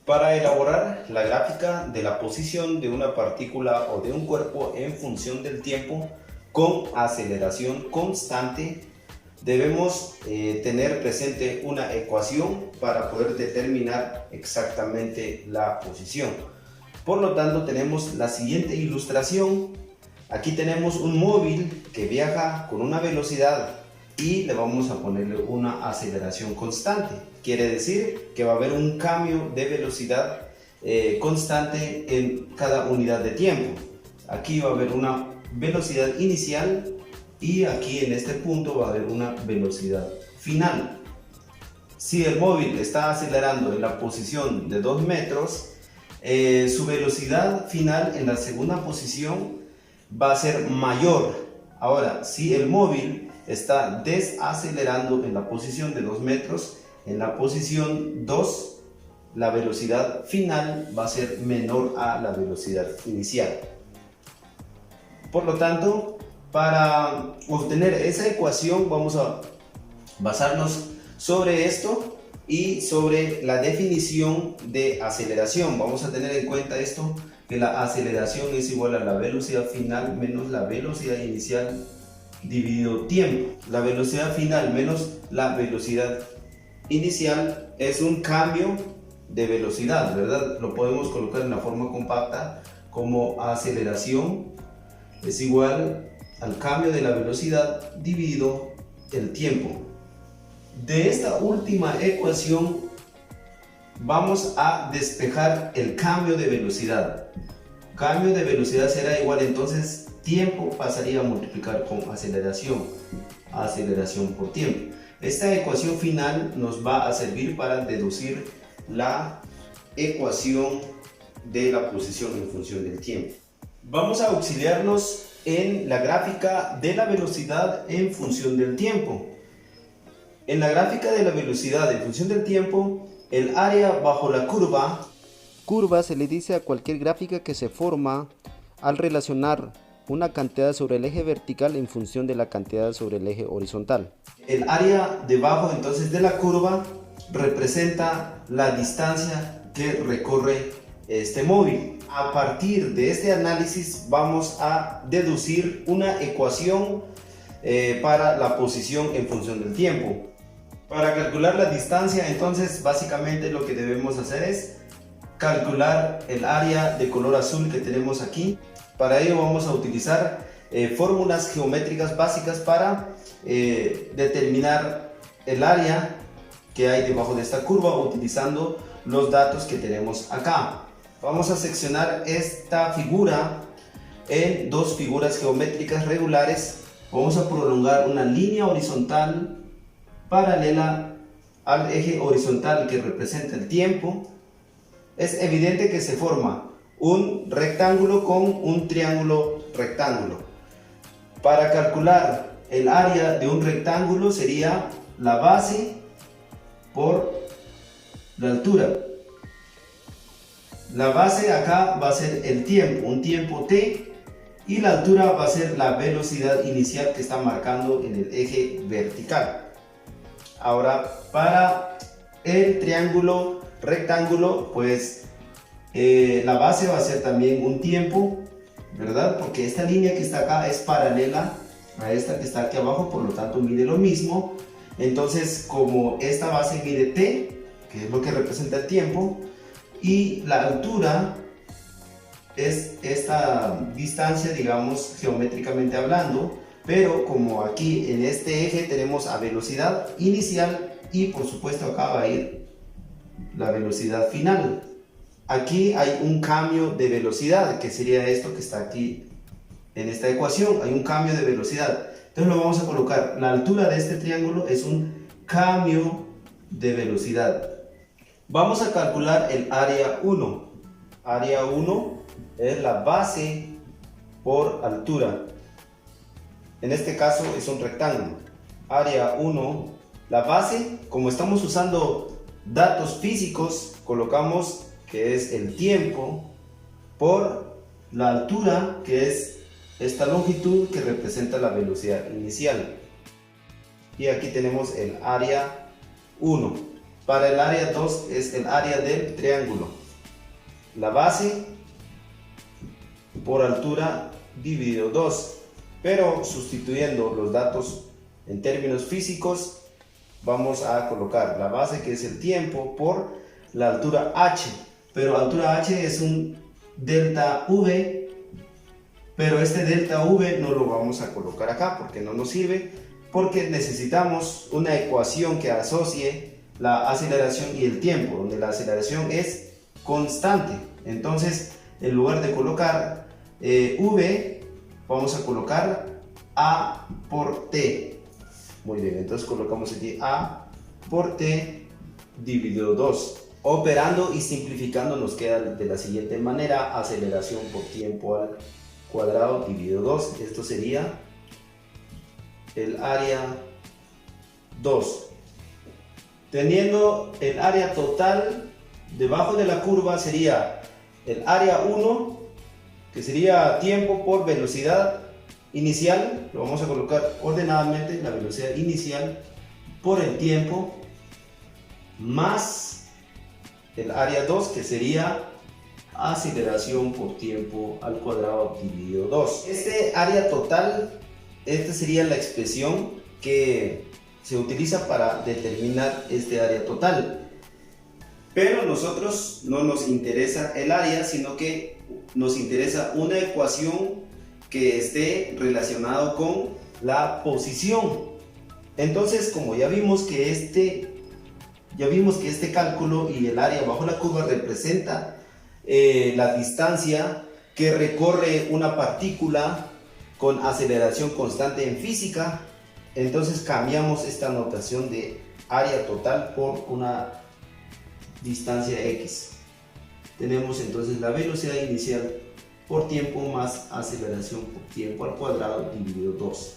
Para elaborar la gráfica de la posición de una partícula o de un cuerpo en función del tiempo con aceleración constante, debemos tener presente una ecuación para poder determinar exactamente la posición. Por lo tanto, tenemos la siguiente ilustración. Aquí tenemos un móvil que viaja con una velocidad y le vamos a ponerle una aceleración constante. Quiere decir que va a haber un cambio de velocidad constante en cada unidad de tiempo. Aquí va a haber una velocidad inicial y aquí en este punto va a haber una velocidad final. Si el móvil está acelerando en la posición de 2 metros, su velocidad final en la segunda posición va a ser mayor. Ahora, si el móvil está desacelerando en la posición de 2 metros, en la posición 2, la velocidad final va a ser menor a la velocidad inicial. Por lo tanto, para obtener esa ecuación vamos a basarnos sobre esto y sobre la definición de aceleración. Vamos a tener en cuenta esto, que la aceleración es igual a la velocidad final menos la velocidad inicial dividido tiempo. La velocidad final menos la velocidad inicial es un cambio de velocidad, ¿verdad? Lo podemos colocar en la forma compacta como aceleración es igual al cambio de la velocidad dividido el tiempo. De esta última ecuación vamos a despejar el cambio de velocidad. Cambio de velocidad será igual, entonces tiempo pasaría a multiplicar con aceleración, aceleración por tiempo. Esta ecuación final nos va a servir para deducir la ecuación de la posición en función del tiempo. Vamos a auxiliarnos en la gráfica de la velocidad en función del tiempo. En la gráfica de la velocidad en función del tiempo, el área bajo la curva. Curva se le dice a cualquier gráfica que se forma al relacionar una cantidad sobre el eje vertical en función de la cantidad sobre el eje horizontal. El área debajo entonces de la curva representa la distancia que recorre este móvil. A partir de este análisis vamos a deducir una ecuación para la posición en función del tiempo. Para calcular la distancia, entonces básicamente lo que debemos hacer es calcular el área de color azul que tenemos aquí. Para ello vamos a utilizar fórmulas geométricas básicas para determinar el área que hay debajo de esta curva utilizando los datos que tenemos acá. Vamos a seccionar esta figura en dos figuras geométricas regulares. Vamos a prolongar una línea horizontal paralela al eje horizontal que representa el tiempo. Es evidente que se forma un rectángulo con un triángulo rectángulo. Para calcular el área de un rectángulo sería la base por la altura. La base acá va a ser el tiempo, un tiempo t, y la altura va a ser la velocidad inicial que está marcando en el eje vertical. Ahora, para el triángulo rectángulo, pues la base va a ser también un tiempo, ¿verdad? Porque esta línea que está acá es paralela a esta que está aquí abajo, por lo tanto mide lo mismo. Entonces, como esta base mide t, que es lo que representa el tiempo, y la altura es esta distancia, digamos, geométricamente hablando, pero como aquí en este eje tenemos a velocidad inicial y por supuesto acá va a ir la velocidad final. Aquí hay un cambio de velocidad, que sería esto que está aquí en esta ecuación, hay un cambio de velocidad. Entonces lo vamos a colocar, la altura de este triángulo es un cambio de velocidad. Vamos a calcular el área 1. Área 1 es la base por altura. En este caso es un rectángulo. Área 1, la base, como estamos usando datos físicos, colocamos que es el tiempo por la altura, que es esta longitud que representa la velocidad inicial. Y aquí tenemos el área 1. para el área 2 es el área del triángulo. La base por altura dividido 2. Pero sustituyendo los datos en términos físicos, vamos a colocar la base, que es el tiempo, por la altura h. Pero altura h es un delta v, pero este delta v no lo vamos a colocar acá porque no nos sirve, porque necesitamos una ecuación que asocie la aceleración y el tiempo, donde la aceleración es constante. Entonces, en lugar de colocar v, vamos a colocar a por t. Muy bien, entonces colocamos aquí a por t dividido 2. Operando y simplificando nos queda de la siguiente manera: aceleración por tiempo al cuadrado dividido 2. Esto sería el área 2. Teniendo el área total debajo de la curva, sería el área 1, que sería tiempo por velocidad inicial. Lo vamos a colocar ordenadamente, la velocidad inicial por el tiempo, más el área 2, que sería aceleración por tiempo al cuadrado dividido 2. Este área total, esta sería la expresión que se utiliza para determinar este área total. Pero nosotros no nos interesa el área, sino que nos interesa una ecuación que esté relacionado con la posición. Entonces, como ya vimos que este cálculo y el área bajo la curva representa la distancia que recorre una partícula con aceleración constante en física, entonces cambiamos esta notación de área total por una distancia x. Tenemos entonces la velocidad inicial por tiempo más aceleración por tiempo al cuadrado dividido 2.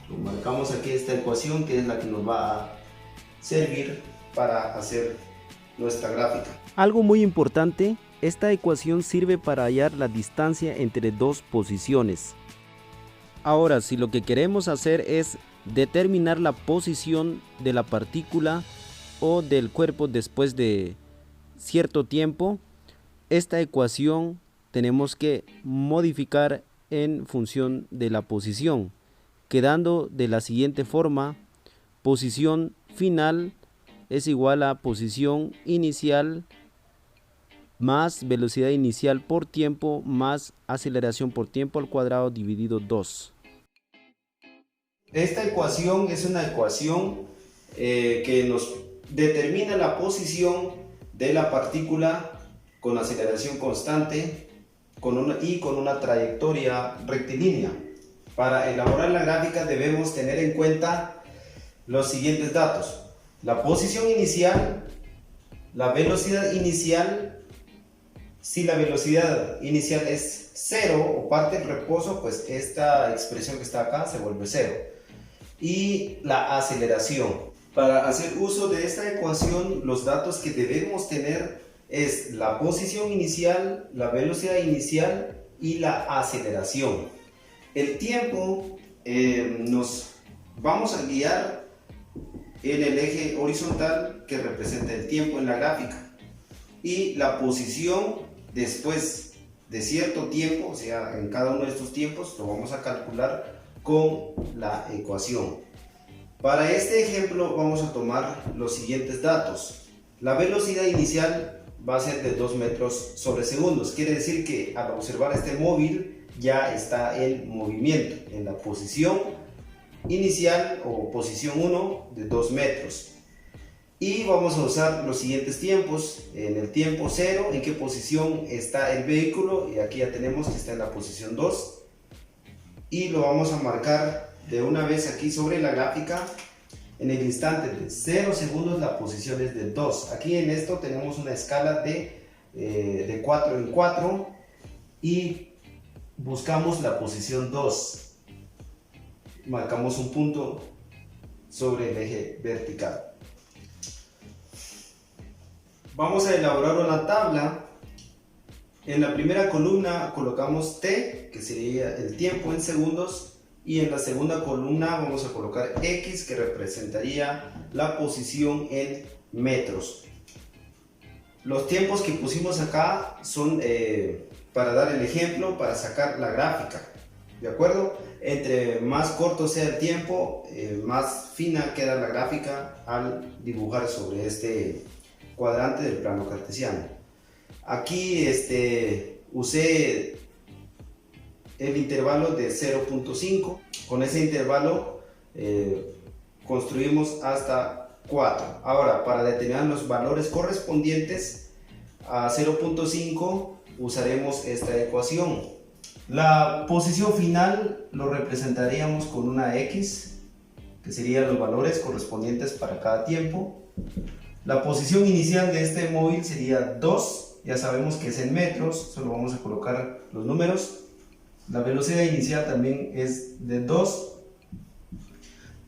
Lo marcamos aquí esta ecuación, que es la que nos va a servir para hacer nuestra gráfica. Algo muy importante, esta ecuación sirve para hallar la distancia entre dos posiciones. Ahora, si lo que queremos hacer es determinar la posición de la partícula o del cuerpo después de cierto tiempo, esta ecuación tenemos que modificar en función de la posición, quedando de la siguiente forma: posición final es igual a posición inicial más velocidad inicial por tiempo más aceleración por tiempo al cuadrado dividido 2. Esta ecuación es una ecuación que nos determina la posición de la partícula con aceleración constante con una trayectoria rectilínea. Para elaborar la gráfica debemos tener en cuenta los siguientes datos: la posición inicial, la velocidad inicial. Si la velocidad inicial es 0 o parte del reposo, pues esta expresión que está acá se vuelve 0. Y la aceleración. Para hacer uso de esta ecuación, los datos que debemos tener es la posición inicial, la velocidad inicial y la aceleración. El tiempo, nos vamos a guiar en el eje horizontal que representa el tiempo en la gráfica, y la posición después de cierto tiempo, o sea, en cada uno de estos tiempos lo vamos a calcular con la ecuación. Para este ejemplo vamos a tomar los siguientes datos. La velocidad inicial va a ser de 2 metros sobre segundos, quiere decir que al observar este móvil ya está en movimiento en la posición inicial o posición 1 de 2 metros. Y vamos a usar los siguientes tiempos. En el tiempo 0, en qué posición está el vehículo, y aquí ya tenemos que está en la posición 2, y lo vamos a marcar de una vez aquí sobre la gráfica. En el instante de 0 segundos la posición es de 2. Aquí en esto tenemos una escala de 4 en 4 y buscamos la posición 2. Marcamos un punto sobre el eje vertical. Vamos a elaborar una tabla. En la primera columna colocamos t, que sería el tiempo en segundos, y en la segunda columna vamos a colocar x, que representaría la posición en metros. Los tiempos que pusimos acá son para dar el ejemplo, para sacar la gráfica, ¿de acuerdo? Entre más corto sea el tiempo, más fina queda la gráfica al dibujar sobre este cuadrante del plano cartesiano. Aquí usé el intervalo de 0.5. Con ese intervalo construimos hasta 4. Ahora, para determinar los valores correspondientes a 0.5 usaremos esta ecuación. La posición final lo representaríamos con una X, que serían los valores correspondientes para cada tiempo. La posición inicial de este móvil sería 2, ya sabemos que es en metros, solo vamos a colocar los números. La velocidad inicial también es de 2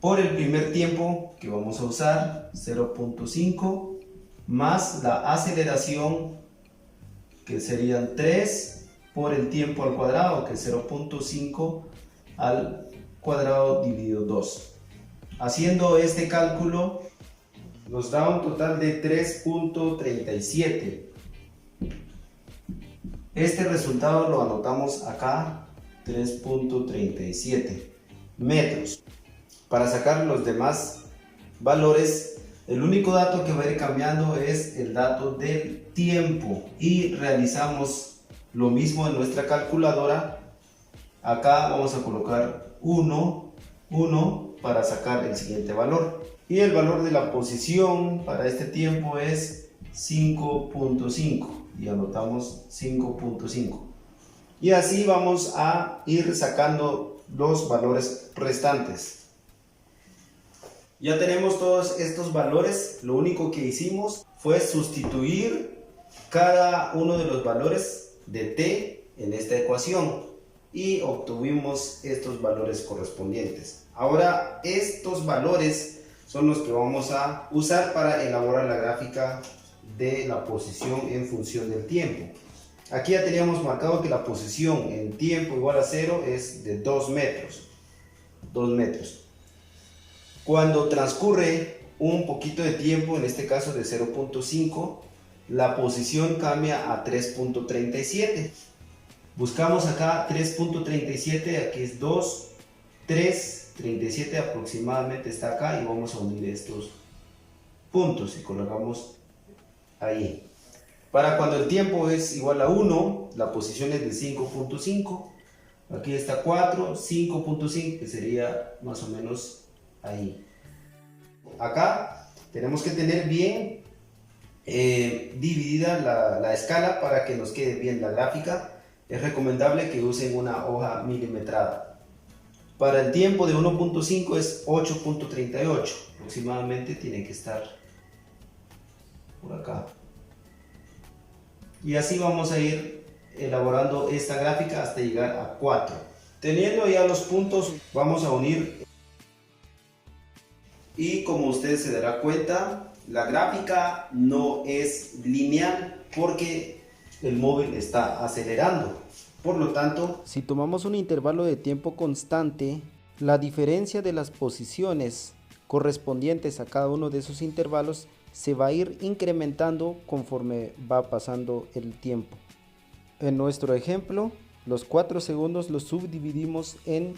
por el primer tiempo que vamos a usar, 0.5, más la aceleración, que serían 3 por el tiempo al cuadrado, que es 0.5 al cuadrado dividido 2. Haciendo este cálculo nos da un total de 3.37. Este resultado lo anotamos acá, 3.37 metros. Para sacar los demás valores, el único dato que va a ir cambiando es el dato del tiempo, y realizamos lo mismo en nuestra calculadora. Acá vamos a colocar 1 para sacar el siguiente valor, y el valor de la posición para este tiempo es 5.5 y anotamos 5.5, y así vamos a ir sacando los valores restantes. Ya tenemos todos estos valores. Lo único que hicimos fue sustituir cada uno de los valores de t en esta ecuación y obtuvimos estos valores correspondientes. Ahora estos valores son los que vamos a usar para elaborar la gráfica de la posición en función del tiempo. Aquí ya teníamos marcado que la posición en tiempo igual a 0 es de 2 metros. 2 metros. Cuando transcurre un poquito de tiempo, en este caso de 0.5, la posición cambia a 3.37. Buscamos acá 3.37, aquí es 2, 3, 37 aproximadamente está acá, y vamos a unir estos puntos y colocamos ahí. Para cuando el tiempo es igual a 1, la posición es de 5.5. Aquí está 4, 5.5, que sería más o menos ahí. Acá tenemos que tener bien dividida la escala para que nos quede bien la gráfica. Es recomendable que usen una hoja milimetrada. Para el tiempo de 1.5 es 8.38, aproximadamente tiene que estar por acá. Y así vamos a ir elaborando esta gráfica hasta llegar a 4. Teniendo ya los puntos, vamos a unir. Y como usted se dará cuenta, la gráfica no es lineal porque el móvil está acelerando. Por lo tanto, si tomamos un intervalo de tiempo constante, la diferencia de las posiciones correspondientes a cada uno de esos intervalos se va a ir incrementando conforme va pasando el tiempo. En nuestro ejemplo, los 4 segundos los subdividimos en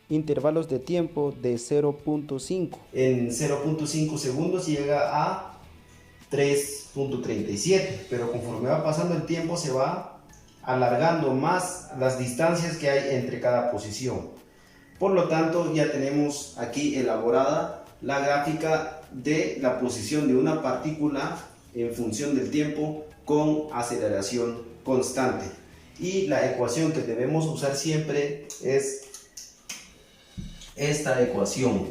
intervalos de tiempo de 0.5. En 0.5 segundos llega a 3.37, pero conforme va pasando el tiempo se va alargando más las distancias que hay entre cada posición. Por lo tanto, ya tenemos aquí elaborada la gráfica de la posición de una partícula en función del tiempo con aceleración constante. Y la ecuación que debemos usar siempre es esta ecuación.